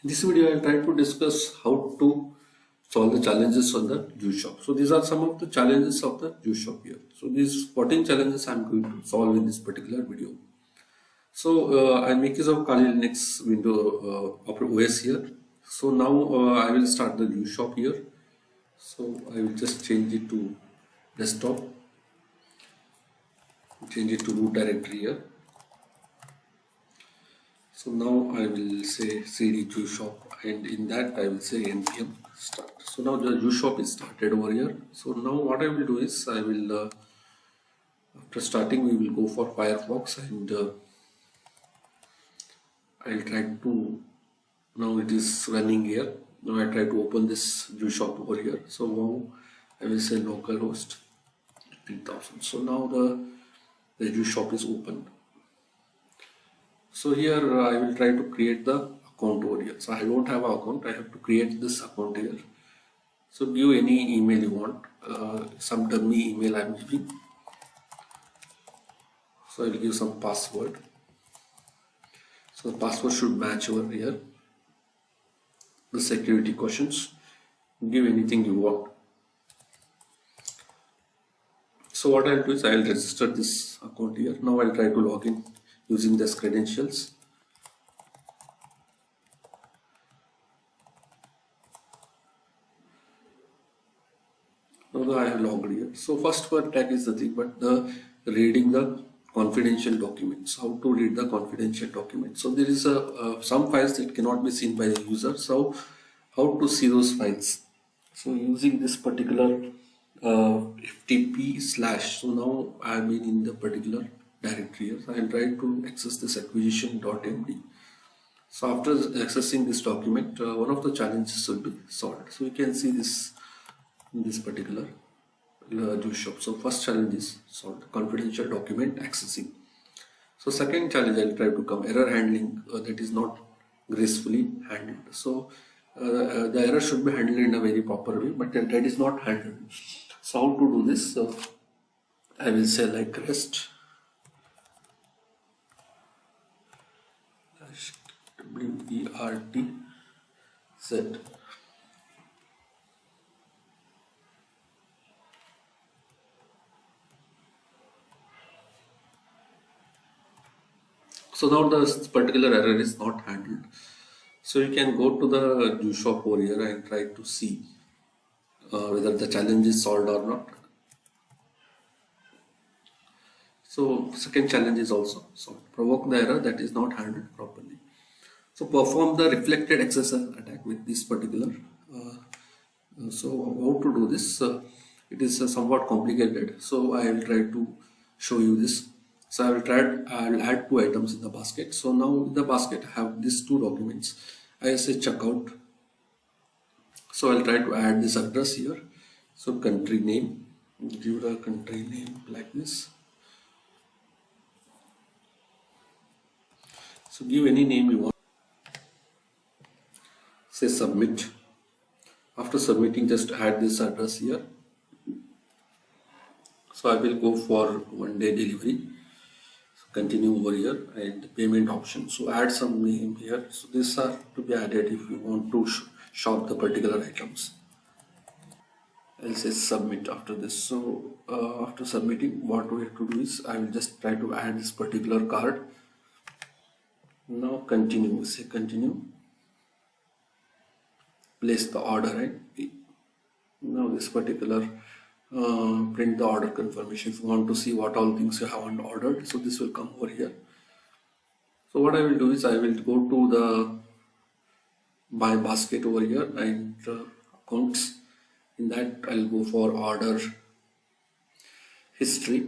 In this video, I'll try to discuss how to solve the challenges on the juice shop. So these are some of the challenges of the juice shop here. So these 14 challenges I'm going to solve in this particular video. So I'm making of Kali Linux window of OS here. So now I will start the juice shop here. So I will just change it to desktop, change it to root directory here. So now I will say cd juice shop, and in that I will say npm start. So now the juice shop is started over here. So now what I will do is I will after starting we will go for Firefox, and I'll try to, now it is running here. Now I try to open this juice shop over here. So now I will say localhost 3000. So now the juice shop is open. So here I will try to create the account over here. So I don't have an account, I have to create this account here. So give any email you want, some dummy email I am giving. So I will give some password. So the password should match over here. The security questions, give anything you want. So what I'll do is I'll register this account here. Now I'll try to log in using this credentials. Now I have logged here. So first one tag is the thing, but the reading the confidential documents. How to read the confidential documents? So there is some files that cannot be seen by the user. So how to see those files? So using this particular ftp slash. So now I am in the particular directory here. So I will try to access this acquisition.md. So after accessing this document, one of the challenges will be solved. So you can see this in this particular juice shop. So first challenge is solved, confidential document accessing. So second challenge I will try to come, error handling that is not gracefully handled. So the error should be handled in a very proper way, but that is not handled. So how to do this? So I will say like rest WERTZ. So now this particular error is not handled. So you can go to the juice shop over here and try to see whether the challenge is solved or not. So second challenge is also solved. Provoke the error that is not handled properly. So perform the reflected XSS attack with this particular. So how to do this? It is somewhat complicated. So I will try to show you this. So I'll add two items in the basket. So now in the basket I have these two documents. I say checkout. So I'll try to add this address here. So country name, give the country name like this. So give any name you want. Say submit. After submitting, just add this address here. So I will go for 1 day delivery. So continue over here and payment option. So add some name here. So these are to be added if you want to shop the particular items. I'll say submit after this. So after submitting, what we have to do is I will just try to add this particular card. Now continue. Say continue. Place the order and now this particular print the order confirmation. If you want to see what all things you haven't ordered, so this will come over here. So what I will do is I will go to the my basket over here and accounts. In that I'll go for order history.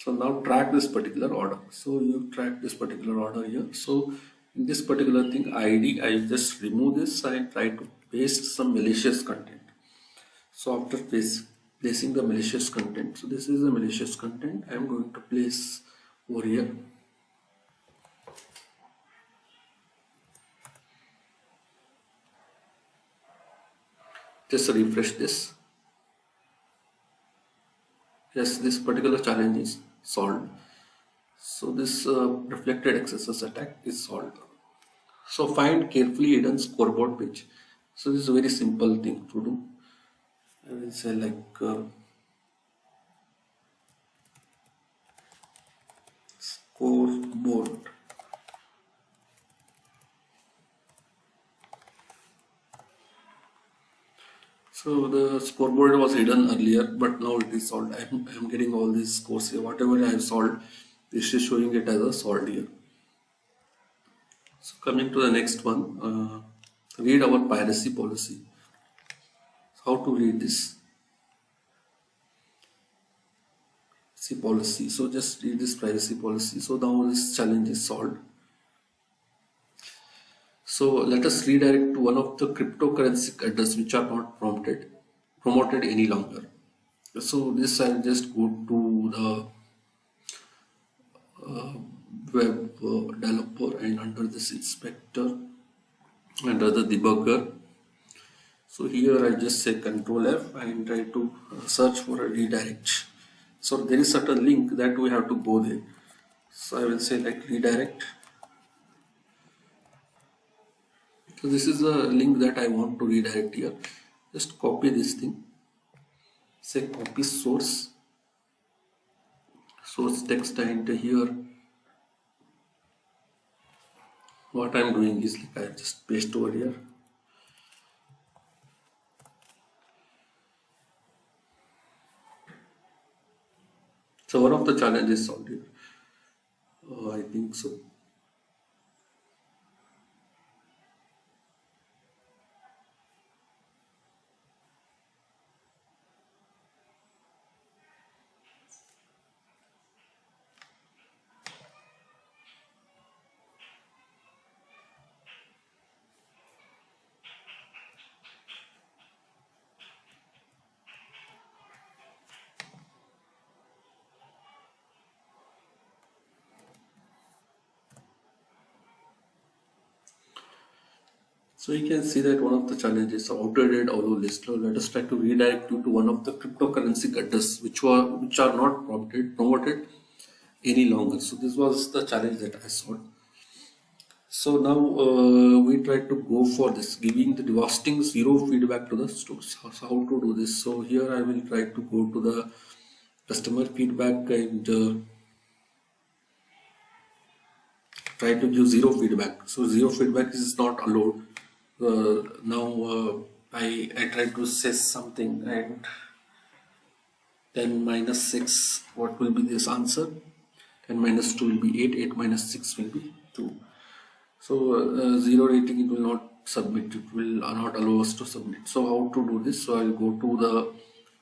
So now track this particular order. So you track this particular order here. So in this particular thing ID, I just remove this and try to paste some malicious content. So after placing the malicious content, so this is the malicious content I am going to place over here. Just refresh this. Yes, this particular challenge is solved. So this reflected XSS attack is solved. So find carefully hidden scoreboard page. So this is a very simple thing to do. I will say like scoreboard. So the scoreboard was hidden earlier, but now it is solved. I'm getting all these scores here. Whatever I have solved, this is showing it as a solved here. So coming to the next one, read our piracy policy. How to read this? See policy. So just read this privacy policy. So now this challenge is solved. So let us redirect to one of the cryptocurrency address which are not promoted any longer. So this I'll just go to the web developer and under this inspector, under the debugger. So here I just say Control F and try to search for a redirect. So there is certain link that we have to go there. So I will say like redirect. So this is the link that I want to redirect here. Just copy this thing. Say copy source text, and here what I'm doing is like I just paste over here. So one of the challenges solved here. I think so. So you can see that one of the challenges are outdated although list. Now let us try to redirect you to one of the cryptocurrency address which are not promoted any longer. So this was the challenge that I saw. So now we try to go for this, giving the devastating zero feedback to the stores. So how to do this? So here I will try to go to the customer feedback and try to give zero feedback. So zero feedback is not allowed. Now I try to say something, and then minus 6, what will be this answer? 10 minus 2 will be 8, 8 minus 6 will be 2. So zero rating, it will not submit, it will not allow us to submit. So how to do this? So I'll go to the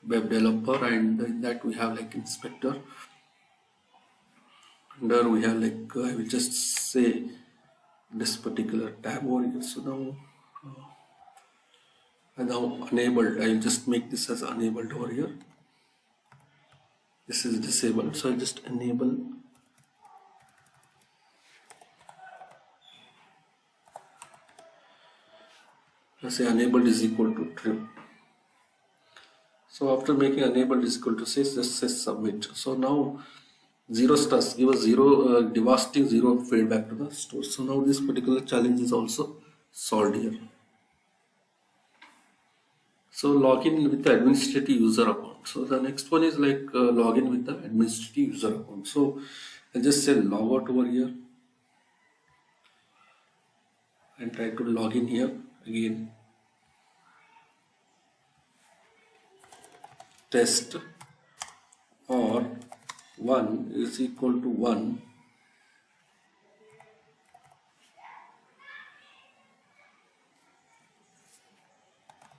web developer, and in that we have like inspector. Under we have like I will just say this particular tab over here. So now enabled, I'll just make this as enabled over here. This is disabled, so I'll just enable. Let's say enabled is equal to trim. So after making enabled is equal to say, just say submit. So now zero stars, give us zero, devastating zero feedback to the store. So now this particular challenge is also solved here. So login with the administrative user account. So the next one is like login with the administrative user account. So I'll just say log out over here and try to log in here again. Test or 1 is equal to 1.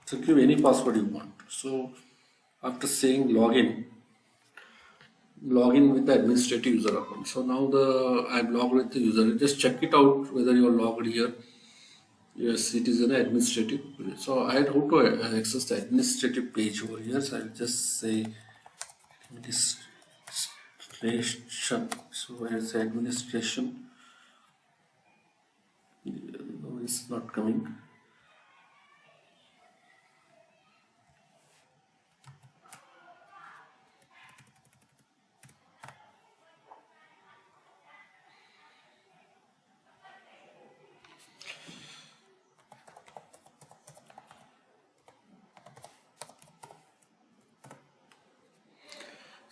So give any password you want. So after saying login with the administrative user account. So now I'm logged with the user. Just check it out whether you are logged here. Yes, it is an administrative. So I had how to access the administrative page over here. So I'll just say administration. So where's the administration? No, it's not coming.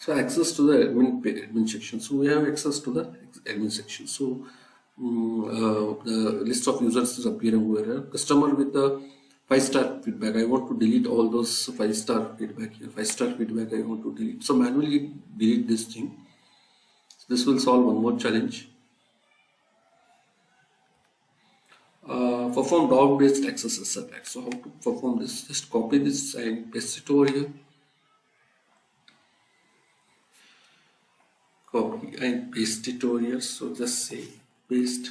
So access to the admin section. So we have access to the admin section. So the list of users is appearing over here. Customer with the 5-star feedback. I want to delete all those 5-star feedback here. 5-star feedback I want to delete. So manually delete this thing. So this will solve one more challenge. Perform dog-based access attack. So how to perform this? Just copy this and paste it over here. Copy and paste it over here. So just say paste.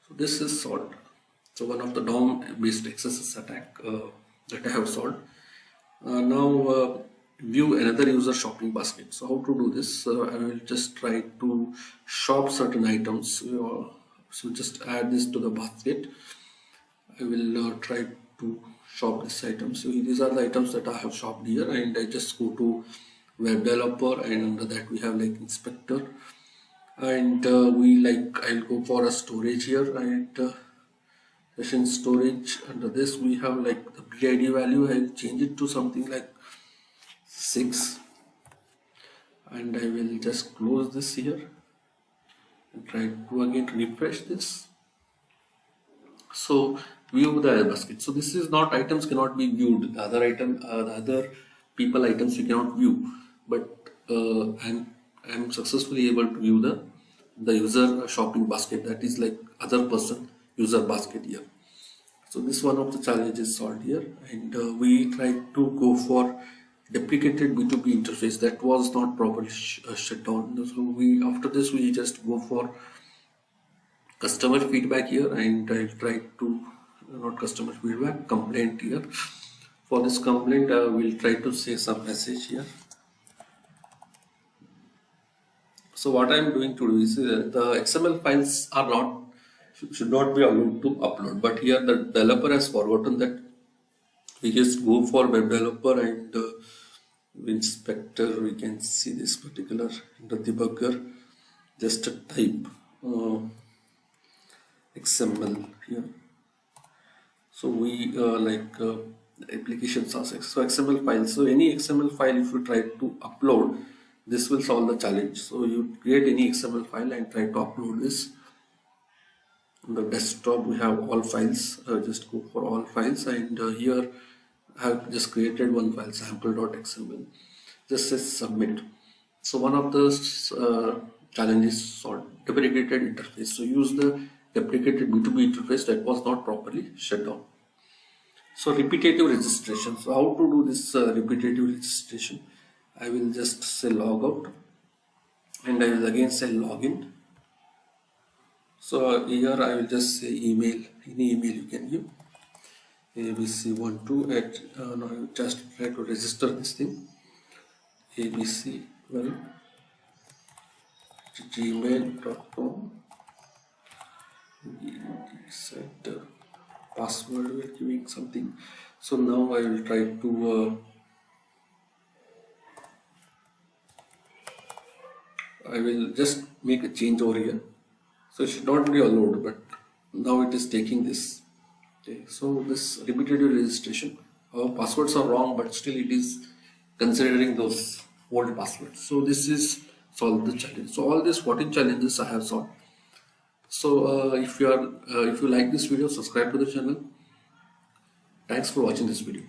So this is solved. So one of the DOM-based XSS attack that I have solved. Now view another user shopping basket. So how to do this? I will just try to shop certain items. So just add this to the basket. I will try to shop this item. So these are the items that I have shopped here, and I just go to web developer, and under that we have like inspector, and I'll go for a storage here, and session storage. Under this we have like the BID value. I'll change it to something like 6, and I will just close this here and try to again refresh this. So view the basket. So this is not, items cannot be viewed. The other people items you cannot view, but I'm successfully able to view the user shopping basket, that is like other person user basket here. So this one of the challenges solved here, and we tried to go for deprecated B2B interface that was not properly shut down. So after this we just go for customer feedback here, and I'll try to, not customer feedback, complaint here. For this complaint we'll try to say some message here. So what I'm doing to do is the XML files are not, should not be allowed to upload, but here the developer has forgotten that. We just go for web developer and inspector. We can see this particular, the debugger, just type XML here. So we application source, so XML file. So any XML file if you try to upload, this will solve the challenge. So you create any XML file and try to upload this. On the desktop we have all files. Just go for all files, and here I have just created one file, sample.xml. Just says submit. So one of the challenges solved. Deprecated interface. So use the deprecated B2B interface that was not properly shut down. So repetitive registration. So how to do this repetitive registration? I will just say log out, and I will again say login. So here I will just say email, any email you can give, abc12 at now you just try to register this thing, abc12 gmail.com. set password, we are giving something. So now I will try to I will just make a change over here. So it should not be allowed, but now it is taking this. Okay, so this repetitive registration, our passwords are wrong, but still it is considering those old passwords. So this is solve the challenge. So all these 14 challenges I have solved. So if you like this video, subscribe to the channel. Thanks for watching this video.